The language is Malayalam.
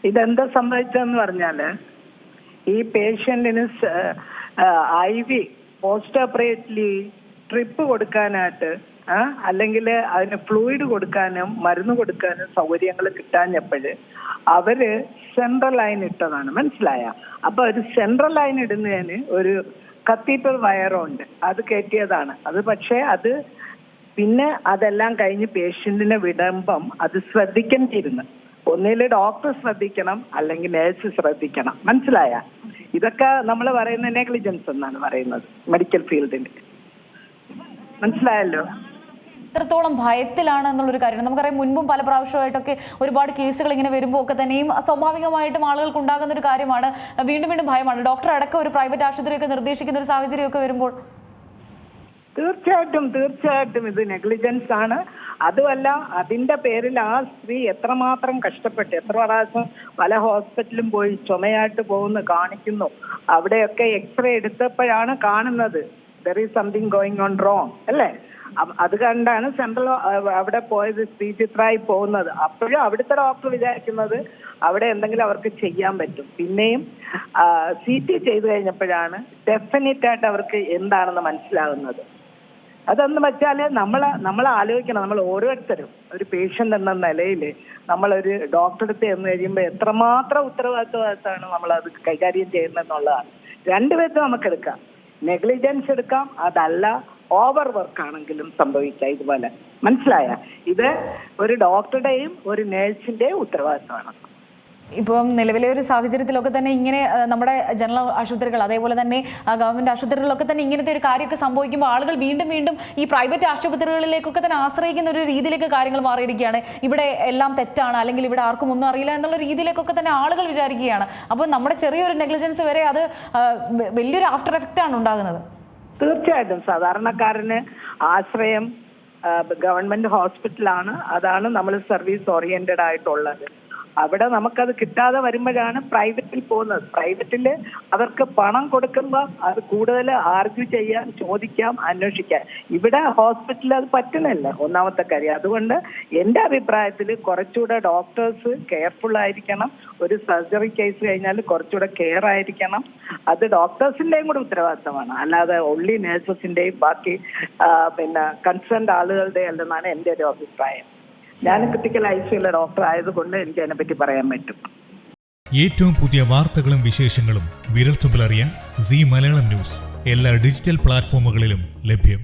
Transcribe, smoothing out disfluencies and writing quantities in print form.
ഇതെന്താ സംഭവിച്ചതെന്ന് പറഞ്ഞാല് ഈ പേഷ്യന്റിന് IV പോസ്റ്റ് ഓപ്പറേറ്റീവ്ലി ട്രിപ്പ് കൊടുക്കാനായിട്ട് അല്ലെങ്കിൽ അതിന് ഫ്ലൂയിഡ് കൊടുക്കാനും മരുന്ന് കൊടുക്കാനും സൗകര്യങ്ങൾ കിട്ടാഞ്ഞപ്പോഴ് അവര് സെൻട്രൽ ലൈൻ ഇട്ടതാണ്. മനസ്സിലായ? അപ്പൊ ഒരു സെൻട്രൽ ലൈൻ ഇടുന്നതിന് ഒരു കത്തീറ്റർ വയറുണ്ട്, അത് കയറ്റിയതാണ്. അത് പക്ഷേ അത് പിന്നെ അതെല്ലാം കഴിഞ്ഞ് പേഷ്യന്റിനെ വിടുമ്പം അത് ശ്രദ്ധിക്കേണ്ടിയിരുന്നു. ഒന്നിൽ ഡോക്ടർ ശ്രദ്ധിക്കണം, അല്ലെങ്കിൽ നേഴ്സ് ശ്രദ്ധിക്കണം. മനസ്സിലായ? ഇതൊക്കെ നമ്മൾ പറയുന്ന നെഗ്ലിജൻസ് എന്നാണ് പറയുന്നത് മെഡിക്കൽ ഫീൽഡിൽ. മനസ്സിലായല്ലോ? എത്രത്തോളം ഭയത്തിലാണ് എന്നുള്ളൊരു കാര്യമാണ്. നമുക്കറിയാം, മുൻപും പല പ്രാവശ്യമായിട്ടൊക്കെ ഒരുപാട് കേസുകൾ ഇങ്ങനെ വരുമ്പോൾ ഒക്കെ തന്നെയും സ്വാഭാവികമായിട്ടും ആളുകൾക്ക് ഉണ്ടാകുന്ന ഒരു കാര്യമാണ്, വീണ്ടും വീണ്ടും ഭയമാണ്. ഡോക്ടർ അടക്കം ഒരു പ്രൈവറ്റ് ആശുപത്രിയൊക്കെ നിർദ്ദേശിക്കുന്ന ഒരു സാഹചര്യമൊക്കെ വരുമ്പോൾ തീർച്ചയായിട്ടും ഇത് നെഗ്ലിജൻസ് ആണ്. അതുമല്ല, അതിന്റെ പേരിൽ ആ സ്ത്രീ എത്രമാത്രം കഷ്ടപ്പെട്ട് എത്ര പ്രാവശ്യം പല ഹോസ്പിറ്റലും പോയി ചുമയായിട്ട് പോകുന്നു, കാണിക്കുന്നു. അവിടെയൊക്കെ എക്സ്റേ എടുത്തപ്പോഴാണ് കാണുന്നത് there is something going on wrong, അല്ലേ? അത് കണ്ടാണ് സെൻട്രൽ അവിടെ പോയത്, ശ്രീചിത്രായി പോകുന്നത്. അപ്പോഴും അവിടുത്തെ ഡോക്ടർ വിചാരിക്കുന്നത് അവിടെ എന്തെങ്കിലും അവർക്ക് ചെയ്യാൻ പറ്റും. പിന്നെയും CT ചെയ്തു കഴിഞ്ഞപ്പോഴാണ് ഡെഫിനറ്റ് ആയിട്ട് അവർക്ക് എന്താണെന്ന് മനസ്സിലാകുന്നത്. അതെന്ന് വെച്ചാല് നമ്മൾ ആലോചിക്കണം, നമ്മൾ ഓരോരുത്തരും ഒരു പേഷ്യന്റ് എന്ന നിലയിൽ നമ്മളൊരു ഡോക്ടറെ അടുത്ത് എന്ന് കഴിയുമ്പോൾ എത്രമാത്രം ഉത്തരവാദിത്വമാണ് നമ്മൾ അത് കൈകാര്യം ചെയ്യുന്നതെന്നുള്ളതാണ്. രണ്ടുപേർക്കും നമുക്ക് എടുക്കാം, നെഗ്ലിജൻസ് എടുക്കാം, അതല്ല ഓവർ വർക്ക് ആണെങ്കിലും സംഭവിക്കാം ഇതുപോലെ. മനസ്സിലായ? ഇത് ഒരു ഡോക്ടറുടെയും ഒരു നേഴ്സിന്റെയും ഉത്തരവാദിത്വമാണ്. ഇപ്പം നിലവിലെ ഒരു സാഹചര്യത്തിലൊക്കെ തന്നെ ഇങ്ങനെ നമ്മുടെ ജനറൽ ആശുപത്രികൾ, അതേപോലെ തന്നെ ഗവൺമെന്റ് ആശുപത്രികളിലൊക്കെ തന്നെ ഇങ്ങനത്തെ ഒരു കാര്യമൊക്കെ സംഭവിക്കുമ്പോൾ ആളുകൾ വീണ്ടും വീണ്ടും ഈ പ്രൈവറ്റ് ആശുപത്രികളിലേക്കൊക്കെ തന്നെ ആശ്രയിക്കുന്ന ഒരു രീതിയിലേക്ക് കാര്യങ്ങൾ മാറിയിരിക്കുകയാണ്. ഇവിടെ എല്ലാം തെറ്റാണ്, അല്ലെങ്കിൽ ഇവിടെ ആർക്കും ഒന്നും അറിയില്ല എന്നുള്ള രീതിയിലേക്കൊക്കെ തന്നെ ആളുകൾ വിചാരിക്കുകയാണ്. അപ്പോൾ നമ്മുടെ ചെറിയൊരു നെഗ്ലിജൻസ് വരെ അത് വലിയൊരു ആഫ്റ്റർ എഫക്റ്റ് ആണ് ഉണ്ടാകുന്നത്. തീർച്ചയായിട്ടും സാധാരണക്കാരന് ആശ്രയം ഗവൺമെന്റ് ഹോസ്പിറ്റലാണ്. അതാണ് നമ്മൾ സർവീസ് ഓറിയന്റഡ് ആയിട്ടുള്ളത്. അവിടെ നമുക്കത് കിട്ടാതെ വരുമ്പോഴാണ് പ്രൈവറ്റിൽ പോകുന്നത്. പ്രൈവറ്റിൽ അവർക്ക് പണം കൊടുക്കുമ്പോൾ അത് കൂടുതൽ ആർഗ്യൂ ചെയ്യാൻ, ചോദിക്കാം, അന്വേഷിക്കാം. ഇവിടെ ഹോസ്പിറ്റലിൽ അത് പറ്റുന്നില്ല, ഒന്നാമത്തെ കാര്യം. അതുകൊണ്ട് എൻ്റെ അഭിപ്രായത്തിൽ കുറച്ചുകൂടെ ഡോക്ടേഴ്സ് കെയർഫുൾ ആയിരിക്കണം. ഒരു സർജറി കേസ് കഴിഞ്ഞാൽ കുറച്ചുകൂടെ കെയർ ആയിരിക്കണം. അത് ഡോക്ടേഴ്സിൻ്റെയും കൂടെ ഉത്തരവാദിത്തമാണ്, അല്ലാതെ ഒൺലി നേഴ്സസിൻ്റെയും ബാക്കി കൺസേൺഡ് ആളുകളുടെ അല്ലെന്നാണ് എൻ്റെ ഒരു അഭിപ്രായം. ഞാൻ ക്രിട്ടിക്കൽ ICUലെ ഡോക്ടർ ആയതുകൊണ്ട് എനിക്ക് അതിനെപ്പറ്റി പറയാൻ പറ്റും. ഏറ്റവും പുതിയ വാർത്തകളും വിശേഷങ്ങളും വിരൽത്തുമ്പിലറിയാൻ സീ മലയാളം ന്യൂസ് എല്ലാ ഡിജിറ്റൽ പ്ലാറ്റ്ഫോമുകളിലും ലഭ്യം.